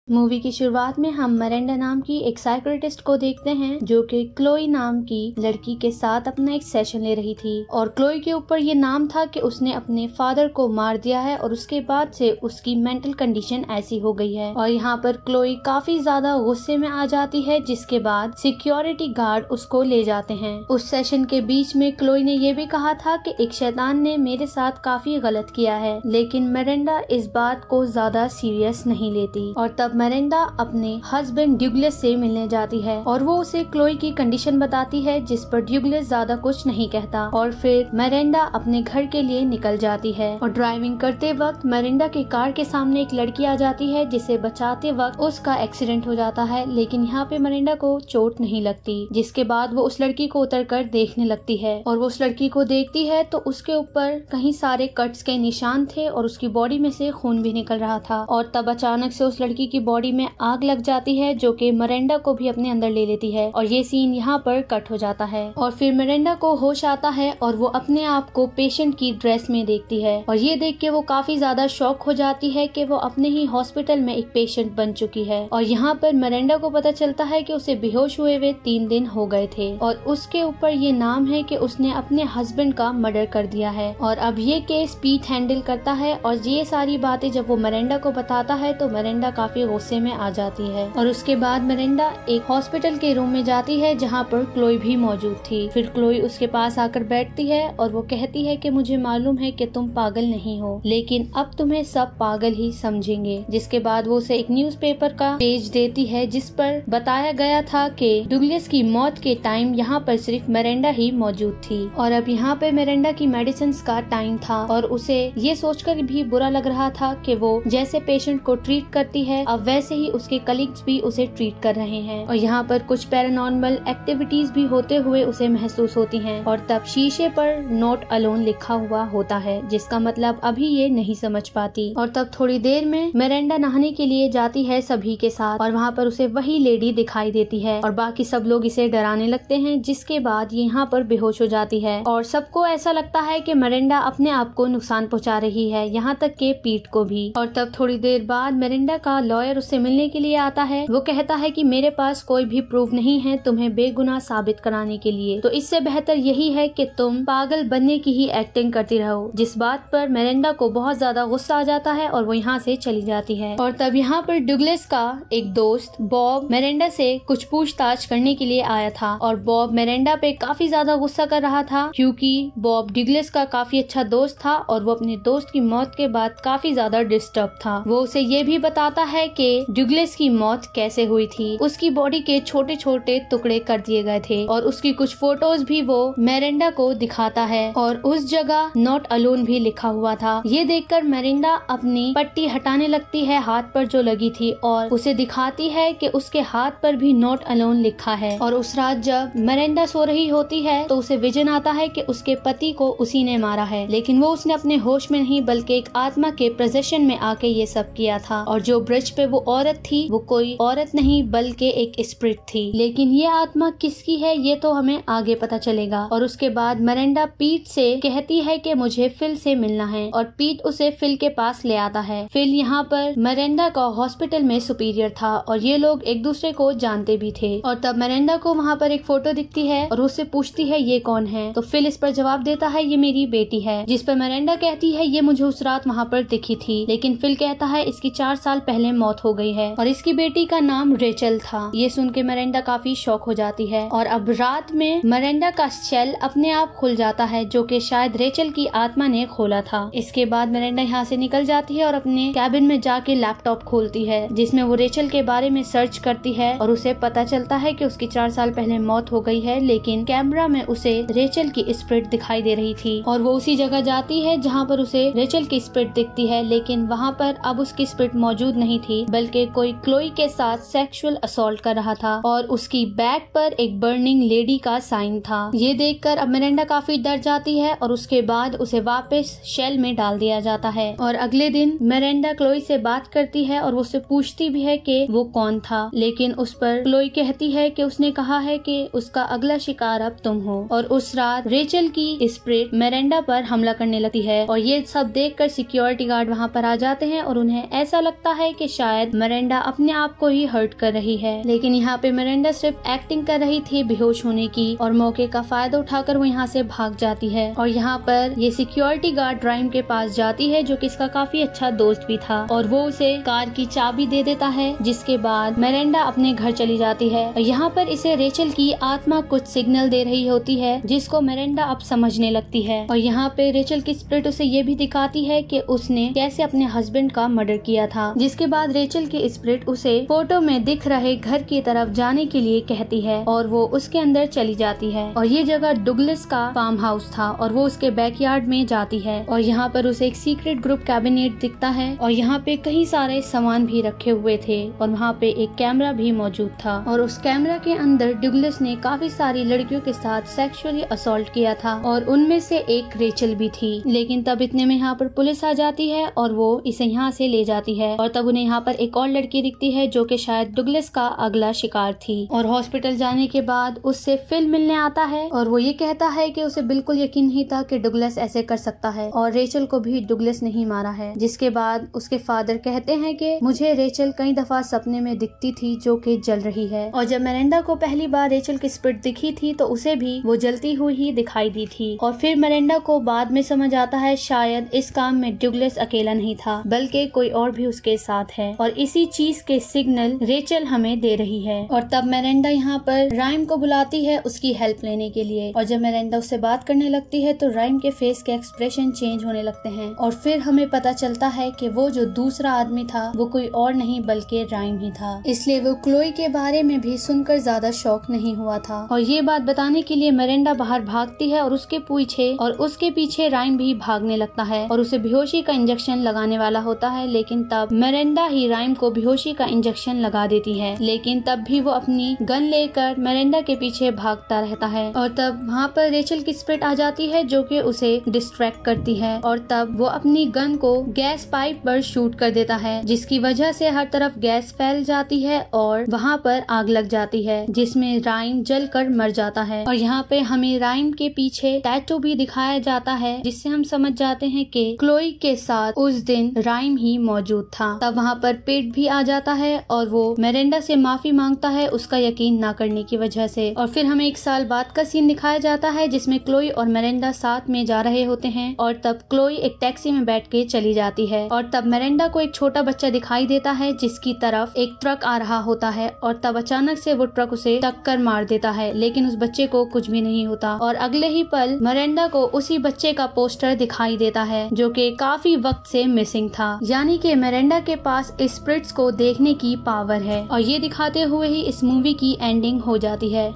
Movie की शुरुआत में हम मिरांडा नाम की एक साइकोलॉजिस्ट को देखते हैं जो कि क्लोई नाम की लड़की के साथ अपना एक सेशन ले रही थी और क्लोई के ऊपर ये नाम था कि उसने अपने फादर को मार दिया है और उसके बाद से उसकी मेंटल कंडीशन ऐसी हो गई है। और यहाँ पर क्लोई काफी ज्यादा गुस्से में आ जाती है जिसके बाद सिक्योरिटी गार्ड उसको ले जाते हैं। उस सेशन के बीच में क्लोई ने ये भी कहा था कि एक शैतान ने मेरे साथ काफी गलत किया है, लेकिन मिरांडा इस बात को ज्यादा सीरियस नहीं लेती और तब मिरांडा अपने हस्बैंड ड्यूगलेस से मिलने जाती है और वो उसे क्लोई की कंडीशन बताती है जिस पर ड्यूगलेस ज्यादा कुछ नहीं कहता और फिर मिरांडा अपने घर के लिए निकल जाती है। और ड्राइविंग करते वक्त मिरांडा की कार के सामने एक लड़की आ जाती है जिसे बचाते वक्त उसका एक्सीडेंट हो जाता है, लेकिन यहाँ पे मिरांडा को चोट नहीं लगती। जिसके बाद वो उस लड़की को उतरकर देखने लगती है और वो उस लड़की को देखती है तो उसके ऊपर कहीं सारे कट्स के निशान थे और उसकी बॉडी में से खून भी निकल रहा था। और तब अचानक से उस लड़की की बॉडी में आग लग जाती है जो कि मिरांडा को भी अपने अंदर ले लेती है और ये सीन यहाँ पर कट हो जाता है। और फिर मिरांडा को होश आता है और वो अपने आप को पेशेंट की ड्रेस में देखती है और ये देख के वो काफी ज्यादा शॉक हो जाती है कि वो अपने ही हॉस्पिटल में एक पेशेंट बन चुकी है। और यहाँ पर मिरांडा को पता चलता है कि उसे बेहोश हुए 3 दिन हो गए थे और उसके ऊपर ये नाम है कि उसने अपने हस्बैंड का मर्डर कर दिया है। और अब ये केस पीट हैंडल करता है और ये सारी बातें जब वो मिरांडा को बताता है तो मिरांडा काफी गुस्से में आ जाती है। और उसके बाद मिरांडा एक हॉस्पिटल के रूम में जाती है जहाँ पर क्लोई भी मौजूद थी। फिर क्लोई उसके पास आकर बैठती है और वो कहती है कि मुझे मालूम है कि तुम पागल नहीं हो, लेकिन अब तुम्हें सब पागल ही समझेंगे। जिसके बाद वो उसे एक न्यूज़पेपर का पेज देती है जिस पर बताया गया था कि डुगलस की मौत के टाइम यहाँ पर सिर्फ मिरांडा ही मौजूद थी। और अब यहाँ पे मिरांडा की मेडिसिन का टाइम था और उसे ये सोचकर भी बुरा लग रहा था कि वो जैसे पेशेंट को ट्रीट करती है अब वैसे ही उसके कलीग्स भी उसे ट्रीट कर रहे हैं। और यहाँ पर कुछ पैरानॉर्मल एक्टिविटीज भी होते हुए उसे महसूस होती हैं। और तब शीशे पर नॉट अलोन लिखा हुआ होता है जिसका मतलब अभी ये नहीं समझ पाती। और तब थोड़ी देर में मिरांडा नहाने के लिए जाती है सभी के साथ और वहाँ पर उसे वही लेडी दिखाई देती है और बाकी सब लोग इसे डराने लगते हैं। जिसके बाद ये यहाँ पर बेहोश हो जाती है और सबको ऐसा लगता है कि मिरांडा अपने आप को नुकसान पहुँचा रही है, यहाँ तक के पीठ को भी। और तब थोड़ी देर बाद मिरांडा का लॉयर उससे मिलने के लिए आता है। वो कहता है कि मेरे पास कोई भी प्रूफ नहीं है तुम्हें बेगुनाह साबित कराने के लिए, तो इससे बेहतर यही है कि तुम पागल बनने की ही एक्टिंग करती रहो। जिस बात पर मिरांडा को बहुत ज्यादा गुस्सा आ जाता है और वो यहाँ से चली जाती है। और तब यहाँ पर डुगलस का एक दोस्त बॉब मिरांडा से कुछ पूछताछ करने के लिए आया था और बॉब मिरांडा पे काफी ज्यादा गुस्सा कर रहा था क्योंकि बॉब डुगलस का काफी अच्छा दोस्त था और वो अपने दोस्त की मौत के बाद काफी ज्यादा डिस्टर्ब था। वो उसे ये भी बताता है कि डुगलस की मौत कैसे हुई थी। उसकी बॉडी के छोटे छोटे टुकड़े कर दिए गए थे और उसकी कुछ फोटोज भी वो मिरांडा को दिखाता है और उस जगह नॉट अलोन भी लिखा हुआ था। ये देखकर मिरांडा अपनी पट्टी हटाने लगती है हाथ पर जो लगी थी और उसे दिखाती है कि उसके हाथ पर भी नॉट अलोन लिखा है। और उस रात जब मिरांडा सो रही होती है तो उसे विजन आता है कि उसके पति को उसी ने मारा है, लेकिन वो उसने अपने होश में नहीं बल्कि एक आत्मा के पोजेशन में आके ये सब किया था। और जो ब्रिज पे वो औरत थी वो कोई औरत नहीं बल्कि एक स्पिरिट थी, लेकिन ये आत्मा किसकी है ये तो हमें आगे पता चलेगा। और उसके बाद मिरांडा पीट से कहती है कि मुझे फिल से मिलना है और पीट उसे फिल के पास ले आता है। फिल यहाँ पर मिरांडा का हॉस्पिटल में सुपीरियर था और ये लोग एक दूसरे को जानते भी थे। और तब मिरांडा को वहाँ पर एक फोटो दिखती है और उससे पूछती है ये कौन है, तो फिल इस पर जवाब देता है ये मेरी बेटी है। जिस पर मिरांडा कहती है ये मुझे उस रात वहाँ पर दिखी थी, लेकिन फिल कहता है इसकी 4 साल पहले मौत हो गई है और इसकी बेटी का नाम रेचल था। ये सुन के मिरांडा काफी शॉक हो जाती है। और अब रात में मिरांडा का शेल अपने आप खुल जाता है जो कि शायद रेचल की आत्मा ने खोला था। इसके बाद मिरांडा यहाँ से निकल जाती है और अपने कैबिन में जाके लैपटॉप खोलती है जिसमें वो रेचल के बारे में सर्च करती है और उसे पता चलता है कि उसकी 4 साल पहले मौत हो गई है, लेकिन कैमरा में उसे रेचल की स्पिरिट दिखाई दे रही थी। और वो उसी जगह जाती है जहाँ पर उसे रेचल की स्पिरिट दिखती है, लेकिन वहाँ पर अब उसकी स्पिरिट मौजूद नहीं थी बल्कि कोई क्लोई के साथ सेक्सुअल असॉल्ट कर रहा था और उसकी बैग पर एक बर्निंग लेडी का साइन था। ये देखकर अब मिरांडा काफी डर जाती है और उसके बाद उसे वापस शेल में डाल दिया जाता है। और अगले दिन मिरांडा क्लोई से बात करती है और उससे पूछती भी है कि वो कौन था, लेकिन उस पर क्लोई कहती है कि उसने कहा है कि उसका अगला शिकार अब तुम हो। और उस रात रेचल की स्पिरिट मिरांडा पर हमला करने लगती है और ये सब देखकर सिक्योरिटी गार्ड वहाँ पर आ जाते हैं और उन्हें ऐसा लगता है कि शायद शायद मिरांडा अपने आप को ही हर्ट कर रही है। लेकिन यहाँ पे मिरांडा सिर्फ एक्टिंग कर रही थी बेहोश होने की और मौके का फायदा उठाकर वो यहाँ से भाग जाती है। और यहाँ पर ये सिक्योरिटी गार्ड राइम के पास जाती है जो कि इसका काफी अच्छा दोस्त भी था और वो उसे कार की चाबी दे देता है, जिसके बाद मिरांडा अपने घर चली जाती है। और यहाँ पर इसे रेचल की आत्मा कुछ सिग्नल दे रही होती है जिसको मिरांडा अब समझने लगती है। और यहाँ पे रेचल की स्पिरिट उसे ये भी दिखाती है कि उसने कैसे अपने हस्बैंड का मर्डर किया था। जिसके बाद रेचल की स्पिरिट उसे फोटो में दिख रहे घर की तरफ जाने के लिए कहती है और वो उसके अंदर चली जाती है। और ये जगह डुगलस का फार्म हाउस था और वो उसके बैकयार्ड में जाती है और यहाँ पर उसे एक सीक्रेट ग्रुप कैबिनेट दिखता है और यहाँ पे कई सारे सामान भी रखे हुए थे और वहाँ पे एक कैमरा भी मौजूद था और उस कैमरा के अंदर डुगलस ने काफी सारी लड़कियों के साथ सेक्सुअली असॉल्ट किया था और उनमें से एक रेचल भी थी। लेकिन तब इतने में यहाँ पर पुलिस आ जाती है और वो इसे यहाँ से ले जाती है और तब उन्हें यहाँ पर एक और लड़की दिखती है जो कि शायद डुगलस का अगला शिकार थी। और हॉस्पिटल जाने के बाद उससे फिल मिलने आता है और वो ये कहता है कि उसे बिल्कुल यकीन नहीं था कि डुगलस ऐसे कर सकता है और रेचल को भी डुगलस नहीं मारा है। जिसके बाद उसके फादर कहते हैं कि मुझे रेचल कई दफा सपने में दिखती थी जो कि जल रही है। और जब मिरांडा को पहली बार रेचल की स्पिरिट दिखी थी तो उसे भी वो जलती हुई ही दिखाई दी थी। और फिर मिरांडा को बाद में समझ आता है शायद इस काम में डुगलस अकेला नहीं था बल्कि कोई और भी उसके साथ है और इसी चीज के सिग्नल रेचल हमें दे रही है। और तब मिरांडा यहाँ पर राइम को बुलाती है उसकी हेल्प लेने के लिए और जब मिरांडा उससे बात करने लगती है तो राइम के फेस के एक्सप्रेशन चेंज होने लगते हैं और फिर हमें पता चलता है कि वो जो दूसरा आदमी था वो कोई और नहीं बल्कि राइम ही था। इसलिए वो क्लोई के बारे में भी सुनकर ज्यादा शॉक नहीं हुआ था। और ये बात बताने के लिए मिरांडा बाहर भागती है और उसके पीछे राइम भी भागने लगता है और उसे बेहोशी का इंजेक्शन लगाने वाला होता है। लेकिन तब मिरांडा ही राइम को बेहोशी का इंजेक्शन लगा देती है। लेकिन तब भी वो अपनी गन लेकर मिरांडा के पीछे भागता रहता है और तब वहाँ पर रेचल की स्पिरिट आ जाती है जो कि उसे डिस्ट्रैक्ट करती है और तब वो अपनी गन को गैस पाइप पर शूट कर देता है जिसकी वजह से हर तरफ गैस फैल जाती है और वहाँ पर आग लग जाती है जिसमें राइम जलकर मर जाता है। और यहाँ पे हमें राइम के पीछे टैटू भी दिखाया जाता है जिससे हम समझ जाते हैं कि क्लोई के साथ उस दिन राइम ही मौजूद था। तब वहाँ पर पेट भी आ जाता है और वो मिरांडा से माफी मांगता है उसका यकीन ना करने की वजह से। और फिर हमें 1 साल बाद का सीन दिखाया जाता है जिसमें क्लोई और मिरांडा साथ में जा रहे होते हैं और तब क्लोई एक टैक्सी में बैठ के चली जाती है और तब मिरांडा को एक छोटा बच्चा दिखाई देता है जिसकी तरफ एक ट्रक आ रहा होता है और तब अचानक से वो ट्रक उसे टक्कर मार देता है लेकिन उस बच्चे को कुछ भी नहीं होता। और अगले ही पल मिरांडा को उसी बच्चे का पोस्टर दिखाई देता है जो कि काफी वक्त से मिसिंग था। यानी कि मिरांडा के पास स्पिरिट्स को देखने की पावर है और ये दिखाते हुए ही इस मूवी की एंडिंग हो जाती है।